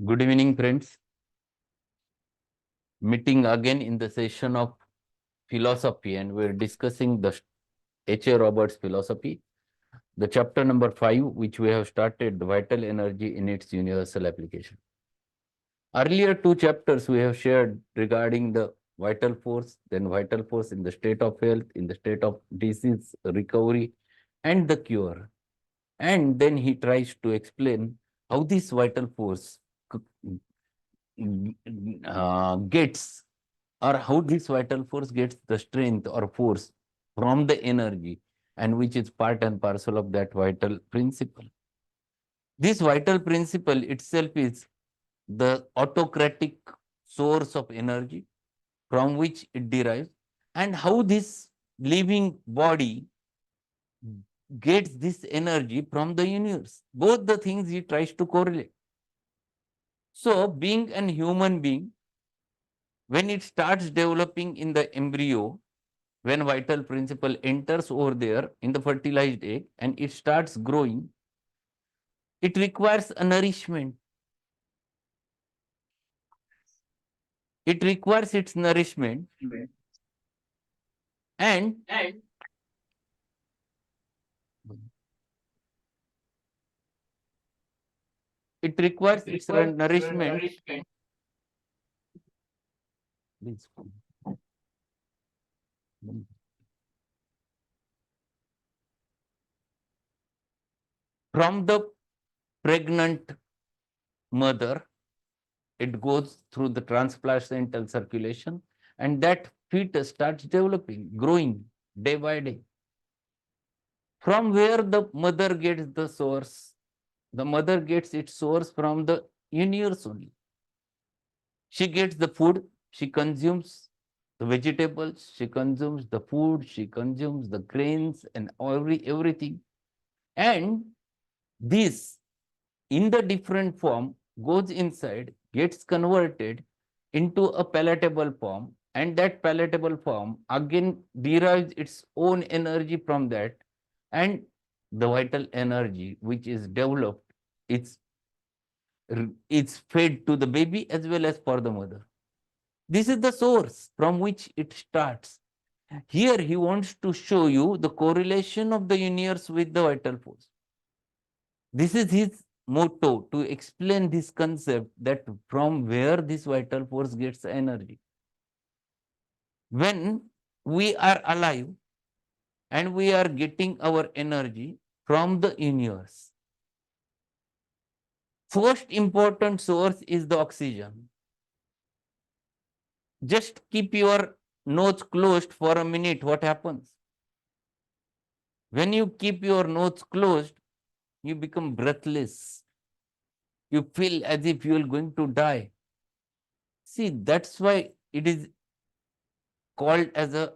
Good evening, friends. Meeting again in the session of philosophy, and we're discussing the H.A. Roberts philosophy, the chapter number 5, which we have started, the vital energy in its universal application. Earlier two chapters we have shared regarding the vital force, then vital force in the state of health, in the state of disease recovery, and the cure. And then he tries to explain how this vital force gets, or how this vital force gets the strength or force from the energy, and which is part and parcel of that vital principle. This vital principle itself is the autocratic source of energy from which it derives, and how this living body gets this energy from the universe. Both the things he tries to correlate. So, being an human being, when it starts developing in the embryo, when vital principle enters over there in the fertilized egg and it starts growing, it requires a nourishment. It requires its nourishment, and it requires its nourishment. Please. From the pregnant mother, it goes through the transplacental circulation, and that fetus starts developing, growing day by day. From where the mother gets the source? The mother gets its source from the universe only. She gets the food, she consumes the vegetables, she consumes the food, she consumes the grains and everything. And this, in the different form, goes inside, gets converted into a palatable form, and that palatable form again derives its own energy from that, and the vital energy which is developed, it's fed to the baby as well as for the mother. This is the source from which it starts. Here he wants to show you the correlation of the universe with the vital force. This is his motto, to explain this concept, that from where this vital force gets energy. When we are alive and we are getting our energy from the universe, first important source is the oxygen. Just keep your nose closed for a minute. What happens? When you keep your nose closed, you become breathless. You feel as if you are going to die. See, that's why it is called as a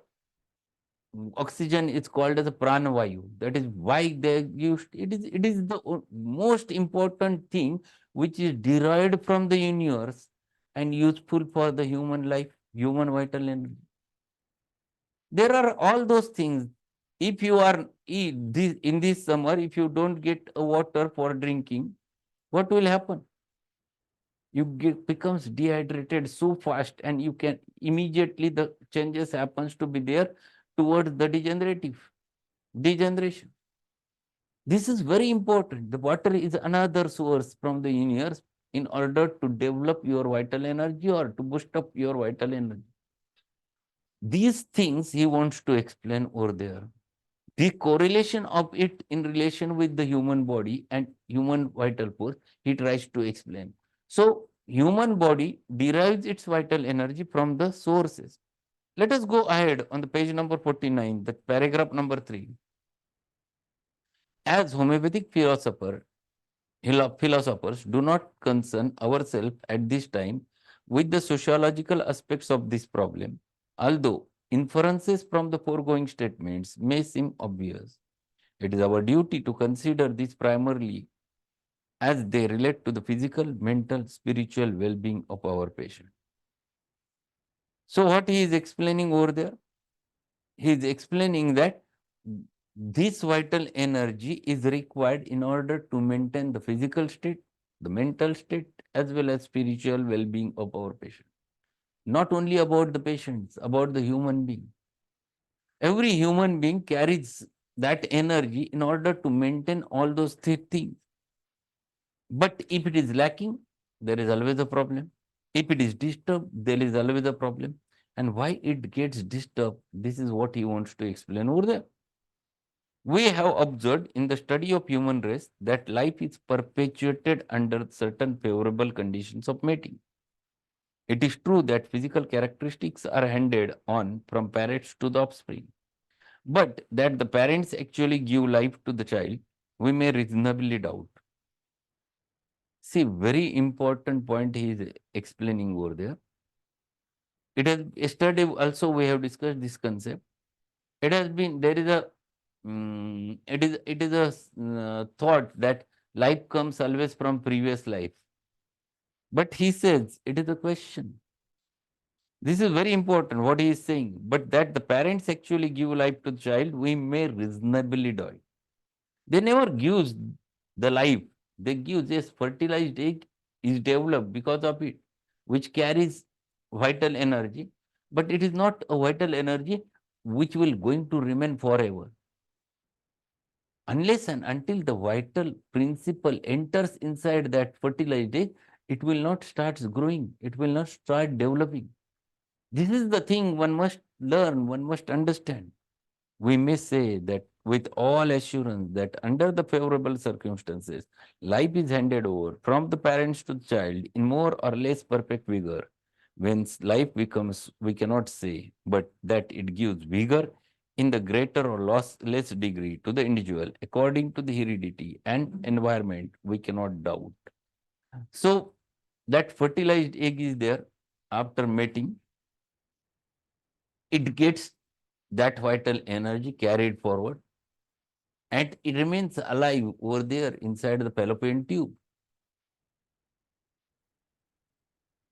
oxygen is called as a pranavayu. That is why they used it is the most important thing which is derived from the universe and useful for the human life, human vital energy. There are all those things. If you are in this summer, if you don't get a water for drinking, what will happen? You becomes dehydrated so fast, and you can immediately the changes happens to be there towards the degeneration. This is very important. The water is another source from the universe in order to develop your vital energy or to boost up your vital energy. These things he wants to explain over there. The correlation of it in relation with the human body and human vital force, he tries to explain. So, human body derives its vital energy from the sources. Let us go ahead on the page number 49, the paragraph number 3. As homeopathic philosophers do not concern ourselves at this time with the sociological aspects of this problem, although inferences from the foregoing statements may seem obvious. It is our duty to consider this primarily as they relate to the physical, mental, spiritual well-being of our patient. So what he is explaining over there? He is explaining that this vital energy is required in order to maintain the physical state, the mental state, as well as spiritual well-being of our patient. Not only about the patients, about the human being. Every human being carries that energy in order to maintain all those three things. But if it is lacking, there is always a problem. If it is disturbed, there is always a problem. And why it gets disturbed, this is what he wants to explain over there. We have observed in the study of human race that life is perpetuated under certain favorable conditions of mating. It is true that physical characteristics are handed on from parents to the offspring, but that the parents actually give life to the child, we may reasonably doubt. See, very important point he is explaining over there. It has yesterday also we have discussed this concept. It has been there is a it is a thought that life comes always from previous life. But he says it is a question. This is very important what he is saying. But that the parents actually give life to the child, we may reasonably doubt. They never gives the life. They give this fertilized egg is developed because of it, which carries vital energy, but it is not a vital energy which will going to remain forever. Unless and until the vital principle enters inside that fertilized egg, it will not start growing. It will not start developing. This is the thing one must learn, one must understand. We may say that with all assurance that under the favorable circumstances, life is handed over from the parents to the child in more or less perfect vigor. When life becomes, we cannot say, but that it gives vigor in the greater or less degree to the individual according to the heredity and environment, we cannot doubt. So that fertilized egg is there after mating. It gets that vital energy carried forward and it remains alive over there inside the fallopian tube.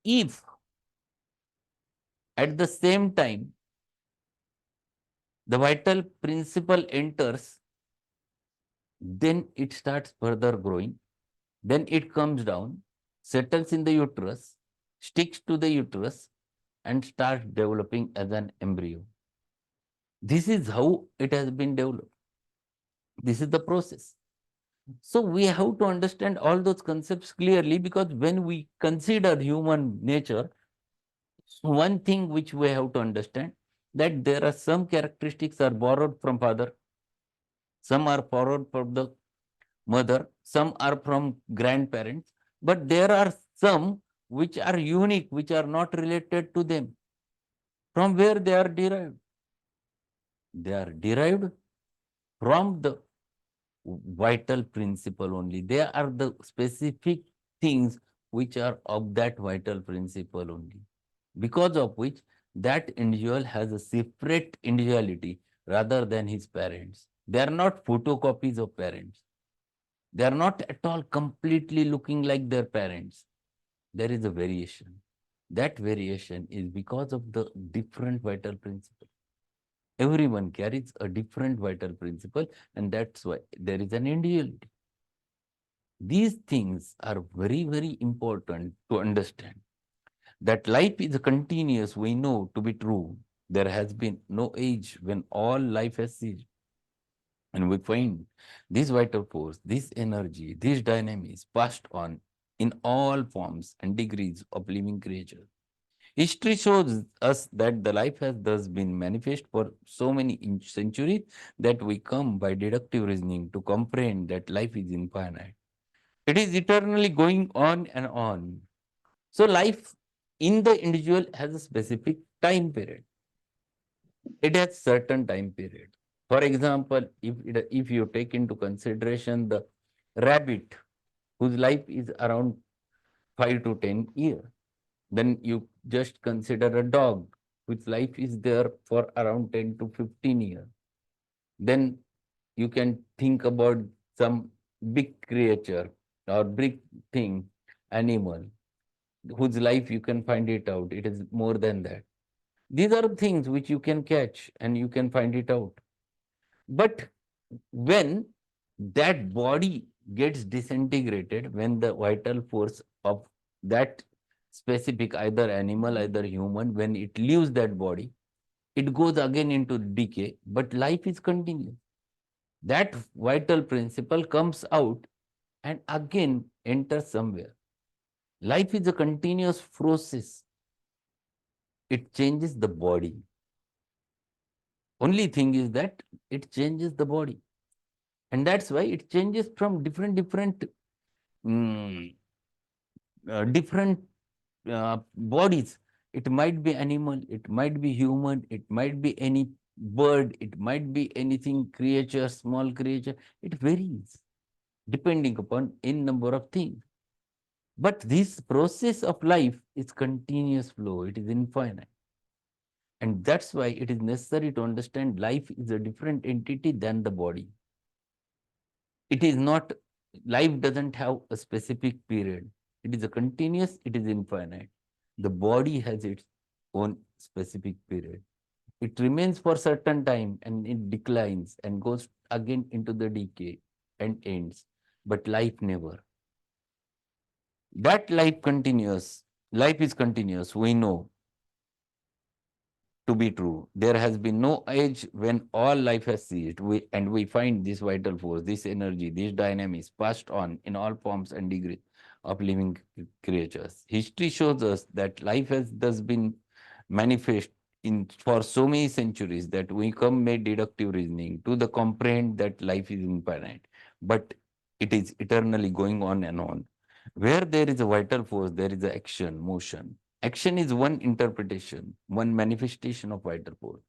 If at the same time the vital principle enters, then it starts further growing, then it comes down, settles in the uterus, sticks to the uterus, and starts developing as an embryo. This is how it has been developed. This is the process. So we have to understand all those concepts clearly, because when we consider human nature, one thing which we have to understand, that there are some characteristics are borrowed from father, some are borrowed from the mother, some are from grandparents, but there are some which are unique, which are not related to them. From where they are derived? They are derived from the vital principle only. They are the specific things which are of that vital principle only, because of which that individual has a separate individuality rather than his parents. They are not photocopies of parents. They are not at all completely looking like their parents. There is a variation. That variation is because of the different vital principle. Everyone carries a different vital principle, and that's why there is an individuality. These things are very, very important to understand. That life is continuous, we know to be true. There has been no age when all life has ceased. And we find this vital force, this energy, this dynamics passed on in all forms and degrees of living creatures. History shows us that the life has thus been manifest for so many centuries that we come by deductive reasoning to comprehend that life is infinite. It is eternally going on and on. So life in the individual has a specific time period. It has certain time period. For example, if you take into consideration the rabbit whose life is around 5 to 10 years, then you just consider a dog whose life is there for around 10 to 15 years. Then you can think about some big creature or big thing, animal, whose life you can find it out. It is more than that. These are things which you can catch and you can find it out. But when that body gets disintegrated, when the vital force of that specific, either animal, either human, when it leaves that body, it goes again into decay, but life is continuous. That vital principle comes out and again enters somewhere. Life is a continuous process. It changes the body. Only thing is that it changes the body. And that's why it changes from mm, different bodies. It might be animal, it might be human, it might be any bird, it might be anything, creature, small creature. It varies depending upon n number of things. But this process of life is continuous flow, it is infinite. And that's why it is necessary to understand life is a different entity than the body. It is not, life doesn't have a specific period. It is a continuous, it is infinite. The body has its own specific period. It remains for certain time and it declines and goes again into the decay and ends. But life never. That life continuous, life is continuous, we know to be true. There has been no age when all life has ceased. We find this vital force, this energy, this dynamics passed on in all forms and degrees of living creatures. History shows us that life has thus been manifest in for so many centuries that we come made deductive reasoning to the comprehend that life is infinite, but it is eternally going on and on. Where there is a vital force, there is a action, motion. Action is one interpretation, one manifestation of vital force.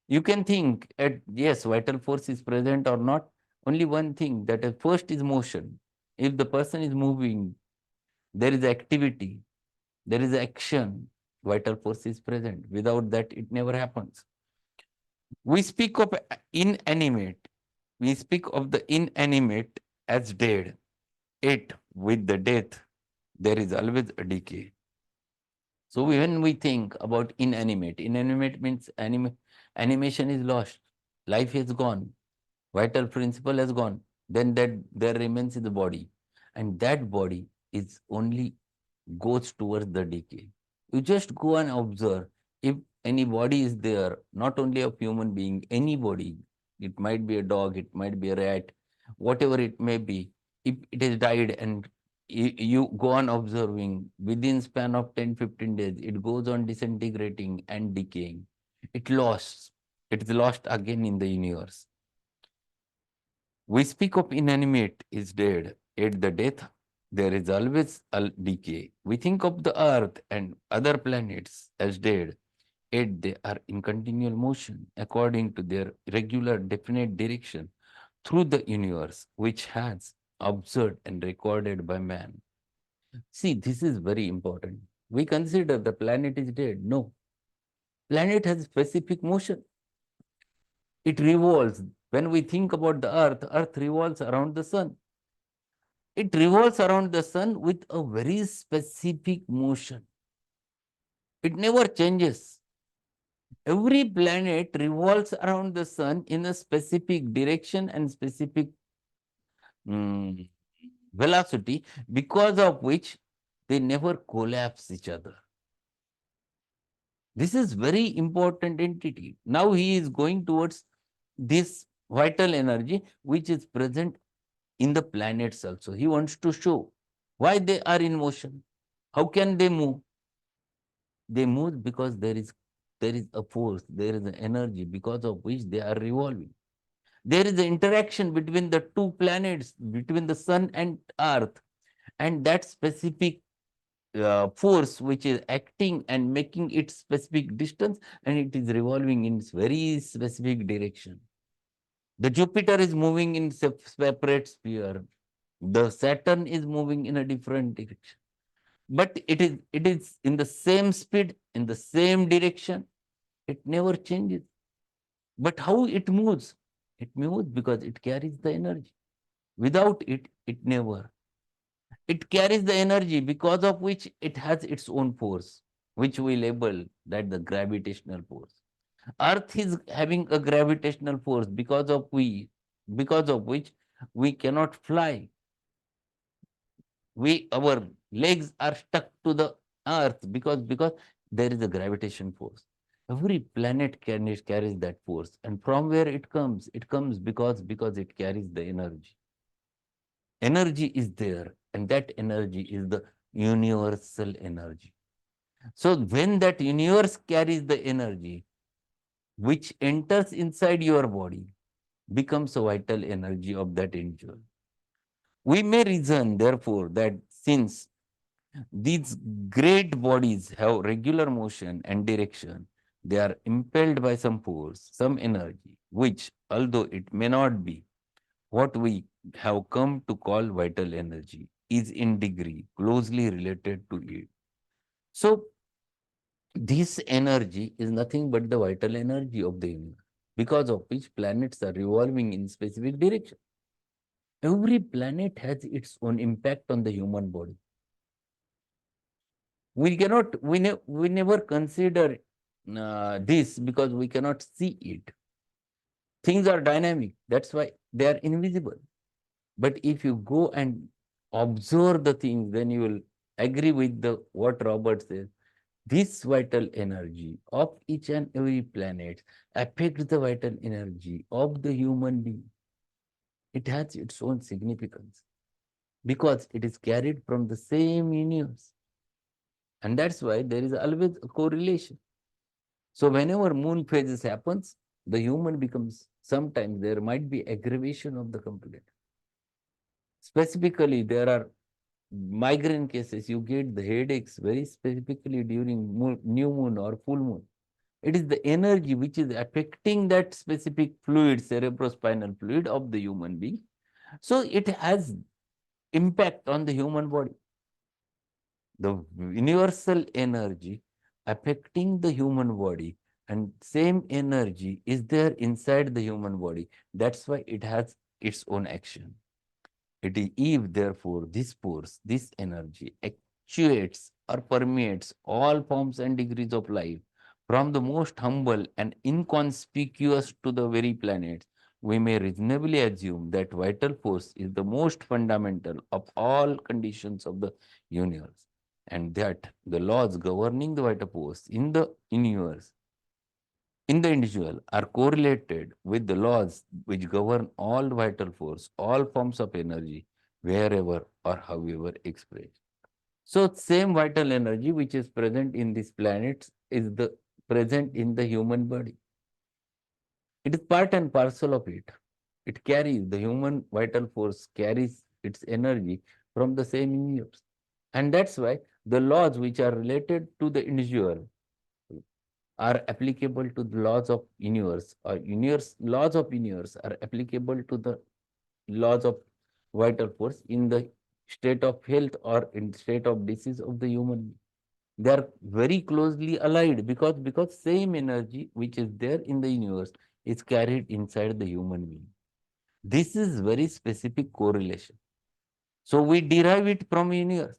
You can think at yes, vital force is present or not. Only one thing, that first is motion. If the person is moving, there is activity, there is action, vital force is present. Without that, it never happens. We speak of inanimate. We speak of the inanimate as dead. It, with the death, there is always a decay. So when we think about inanimate, inanimate means animation is lost, life is gone, vital principle has gone, then that there remains the body. And that body is only goes towards the decay. You just go and observe if any body is there, not only of human being, any body, it might be a dog, it might be a rat, whatever it may be, if it has died and you go on observing within span of 10-15 days, it goes on disintegrating and decaying. It lost. It is lost again in the universe. We speak of inanimate is dead. At the death, there is always a decay. We think of the earth and other planets as dead, yet they are in continual motion according to their regular definite direction through the universe, which has observed and recorded by man. See, this is very important. We consider the planet is dead. No. Planet has specific motion. It revolves. When we think about the earth revolves around the sun. It revolves around the sun with a very specific motion. It never changes. Every planet revolves around the sun in a specific direction and specific velocity, because of which they never collapse each other. This is very important entity. Now he is going towards this vital energy which is present in the planets also. He wants to show why they are in motion. How can they move? They move because there is a force, there is an energy because of which they are revolving. There is an interaction between the two planets, between the sun and earth, and that specific force which is acting and making its specific distance, and it is revolving in its very specific direction. The Jupiter is moving in separate sphere. The Saturn is moving in a different direction. But it is in the same speed, in the same direction. It never changes. But how it moves? It moves because it carries the energy. Without it, it never. It carries the energy because of which it has its own force, which we label that the gravitational force. Earth is having a gravitational force because of which we cannot fly. Our legs are stuck to the earth because there is a gravitation force. Every planet carries that force. And from where it comes? It comes because it carries the energy. Energy is there, and that energy is the universal energy. So when that universe carries the energy, which enters inside your body, becomes a vital energy of that individual. We may reason, therefore, that since these great bodies have regular motion and direction, they are impelled by some force, some energy, which, although it may not be what we have come to call vital energy, is in degree closely related to it. So, this energy is nothing but the vital energy of the universe, because of which planets are revolving in specific direction. Every planet has its own impact on the human body. We never consider this because we cannot see it. Things are dynamic. That's why they are invisible. But if you go and observe the things, then you will agree with what Robert says. This vital energy of each and every planet affects the vital energy of the human being. It has its own significance because it is carried from the same universe. And that's why there is always a correlation. So whenever moon phases happens, the human becomes, sometimes there might be aggravation of the complaint. Specifically, there are migraine cases, you get the headaches very specifically during new moon or full moon. It is the energy which is affecting that specific fluid, cerebrospinal fluid of the human being. So it has impact on the human body. The universal energy affecting the human body, and same energy is there inside the human body. That's why it has its own action. It is if, therefore, this force, this energy actuates or permeates all forms and degrees of life, from the most humble and inconspicuous to the very planets, we may reasonably assume that vital force is the most fundamental of all conditions of the universe, and that the laws governing the vital force in the universe, in the individual, are correlated with the laws which govern all vital force, all forms of energy, wherever or however expressed. So, same vital energy which is present in these planets is the present in the human body. It is part and parcel of it. It carries, the human vital force carries its energy from the same universe. And that's why the laws which are related to the individual are applicable to the laws of universe, or universe laws of universe are applicable to the laws of vital force in the state of health or in state of disease of the human being. They are very closely allied because same energy which is there in the universe is carried inside the human being. This is very specific correlation. So we derive it from universe.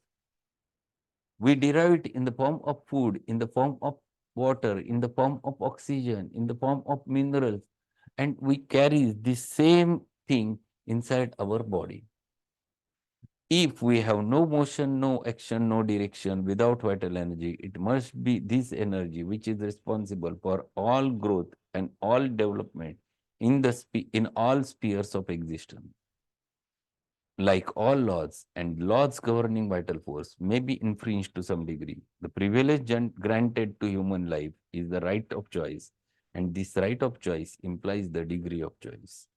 We derive it in the form of food, in the form of water, in the form of oxygen, in the form of minerals, and we carry the same thing inside our body. If we have no motion, no action, no direction without vital energy, it must be this energy which is responsible for all growth and all development in all spheres of existence. Like all laws, and laws governing vital force may be infringed to some degree, the privilege granted to human life is the right of choice, and this right of choice implies the degree of choice.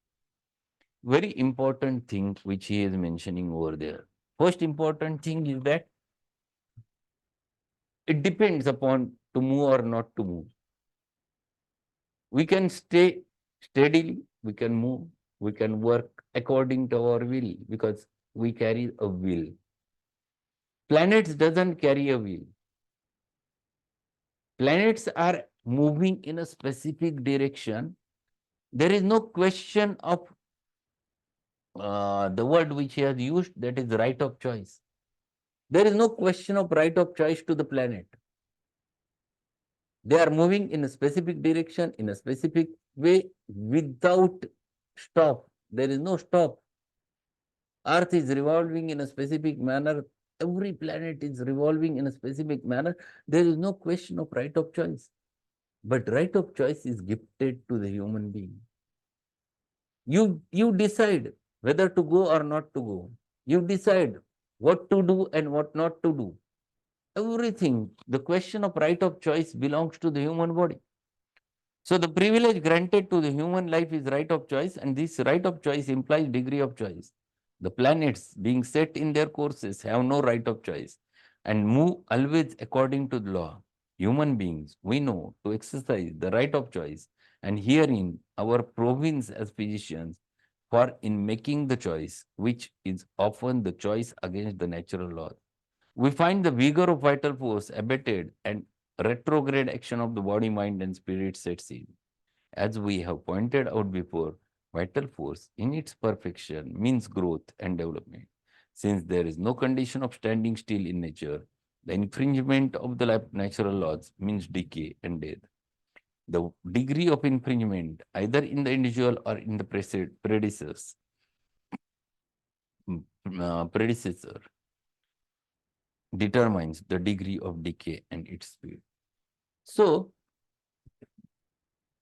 Very important thing which he is mentioning over there. First important thing is that it depends upon to move or not to move. We can stay steadily, we can move, we can work according to our will because we carry a will. Planets doesn't carry a will. Planets are moving in a specific direction. There is no question of the word which he has used, that is right of choice. There is no question of right of choice to the planet. They are moving in a specific direction, in a specific way, without stop. There is no stop. Earth is revolving in a specific manner Every planet is revolving in a specific manner. There is no question of right of choice. But right of choice is gifted to the human being. You decide whether to go or not to go. You decide what to do and what not to do. Everything, the question of right of choice belongs to the human body. So the privilege granted to the human life is right of choice, and this right of choice implies degree of choice. The planets being set in their courses have no right of choice and move always according to the law. Human beings, we know to exercise the right of choice, and herein our province as physicians, for in making the choice, which is often the choice against the natural laws, we find the vigor of vital force abated and retrograde action of the body, mind, and spirit sets in. As we have pointed out before, vital force in its perfection means growth and development. Since there is no condition of standing still in nature, the infringement of the natural laws means decay and death. The degree of infringement, either in the individual or in the predecessor, determines the degree of decay and its speed. So,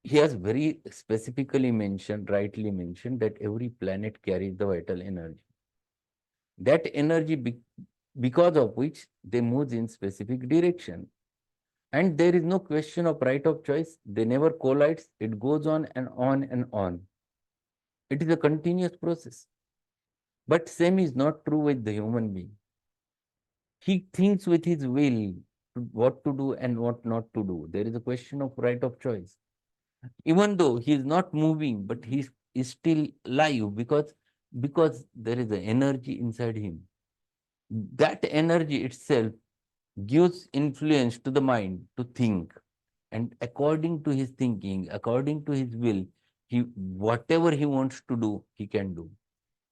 he has very specifically mentioned, rightly mentioned, that every planet carries the vital energy. That energy, because of which they move in specific direction. And there is no question of right of choice. They never collides. It goes on and on and on. It is a continuous process. But same is not true with the human being. He thinks with his will what to do and what not to do. There is a question of right of choice. Even though he is not moving, but he is still live because there is an energy inside him. That energy itself gives influence to the mind to think, and according to his thinking, according to his will, he whatever he wants to do, he can do.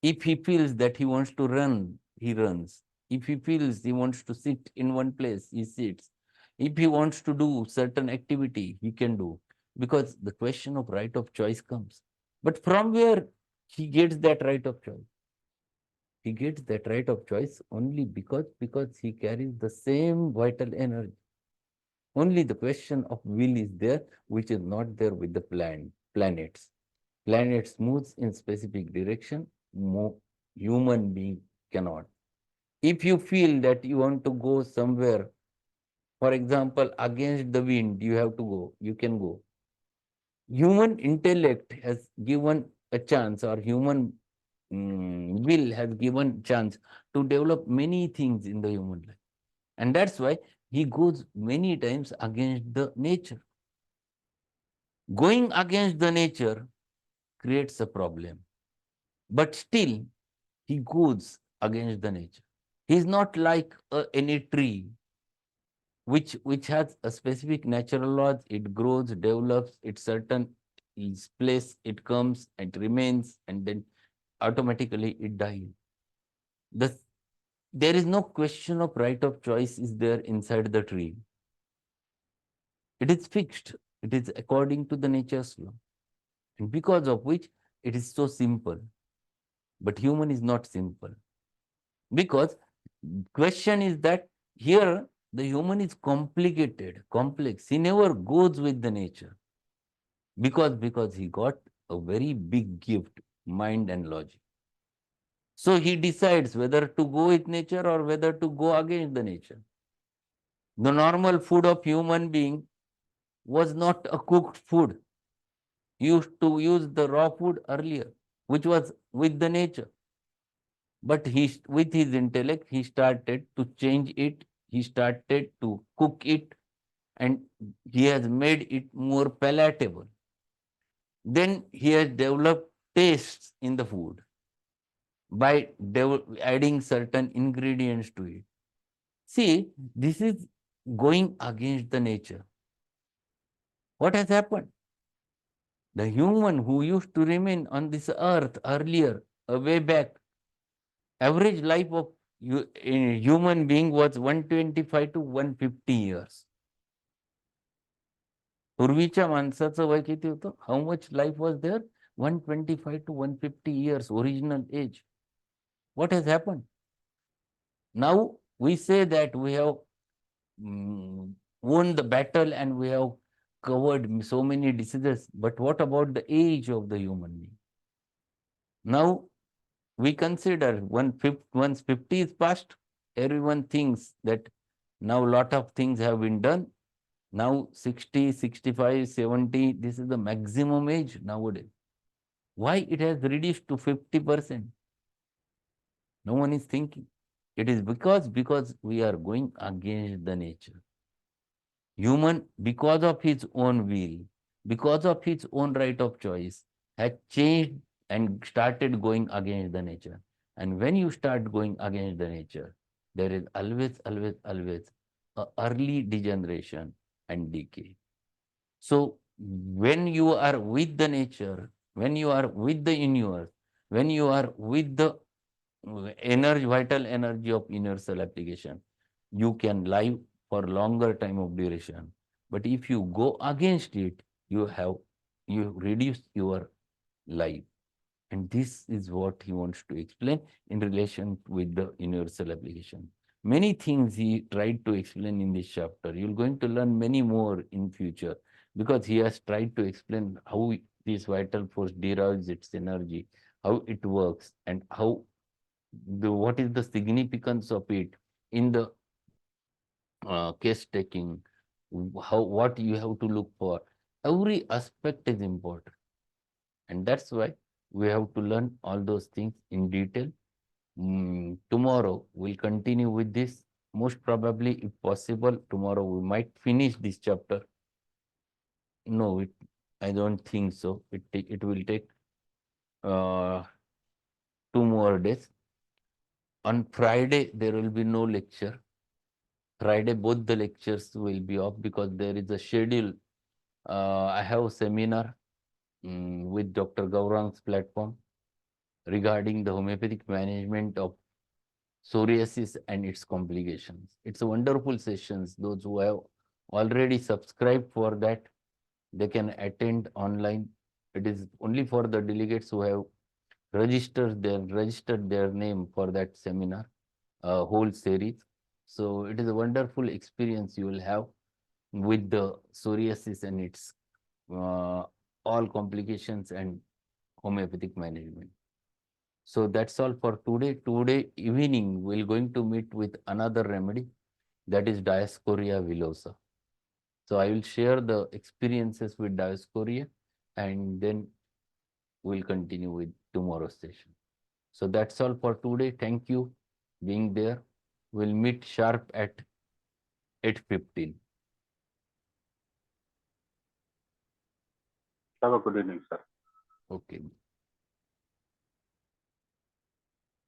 If he feels that he wants to run, he runs. If he feels he wants to sit in one place, he sits. If he wants to do certain activity, he can do. Because the question of right of choice comes. But from where he gets that right of choice? He gets that right of choice only because he carries the same vital energy. Only the question of will is there, which is not there with the planets. Planets moves in specific direction, human being cannot. If you feel that you want to go somewhere, for example, against the wind, you have to go, you can go. Human intellect has given a chance, or human will has given chance to develop many things in the human life. And that's why he goes many times against the nature. Going against the nature creates a problem. But still, he goes against the nature. He is not like any tree which has a specific natural laws. It grows, develops, it certain is place, it comes, it remains, and then automatically it dies. The, there is no question of right of choice is there inside the tree. It is fixed. It is according to the nature's law. And because of which it is so simple. But human is not simple. Because question is that here the human is complicated, complex. He never goes with the nature because he got a very big gift, mind and logic. So he decides whether to go with nature or whether to go against the nature. The normal food of human being was not a cooked food. He used to use the raw food earlier, which was with the nature. But with his intellect, he started to change it. He started to cook it, and he has made it more palatable. Then he has developed tastes in the food by adding certain ingredients to it. See, this is going against the nature. What has happened? The human who used to remain on this earth earlier, way back, average life of a human being was 125 to 150 years. पूर्वीच्या माणसाचं वय किती होतं? How much life was there? 125 to 150 years, original age. What has happened? Now We say that we have won the battle and we have covered so many diseases, but what about the age of the human being? Now we consider once 50 is passed, everyone thinks that now a lot of things have been done. Now 60, 65, 70, this is the maximum age nowadays. Why it has reduced to 50%? No one is thinking. It is because we are going against the nature. Human, because of his own will, because of his own right of choice, has changed and started going against the nature. And when you start going against the nature, there is always a early degeneration and decay. So when you are with the nature, when you are with the universe, when you are with the energy, vital energy of universal application, you can live for longer time of duration. But if you go against it, you reduce your life. And this is what he wants to explain in relation with the universal application. Many things he tried to explain in this chapter. You're going to learn many more in future because he has tried to explain how this vital force derives its energy, how it works, and how what is the significance of it in the case taking, how what you have to look for. Every aspect is important, and that's why we have to learn all those things in detail. Tomorrow we'll continue with this. Most probably, if possible, tomorrow we might finish this chapter. No, I don't think so. It will take uh, 2 more days. On Friday there will be no lecture. Friday, both the lectures will be off because there is a schedule. I have a seminar with Dr. Gaurang's platform regarding the homeopathic management of psoriasis and its complications. It's a wonderful sessions. Those who have already subscribed for that, they can attend online. It is only for the delegates who have registered their name for that seminar, whole series. So it is a wonderful experience you will have with the psoriasis and its all complications and homeopathic management. So that's all for today. Today evening, we're going to meet with another remedy, that is Diascorea villosa. So I will share the experiences with Diascorea and then we'll continue with tomorrow's session. So that's all for today. Thank you being there. We'll meet sharp at 8:15. Have a good evening, sir. Okay.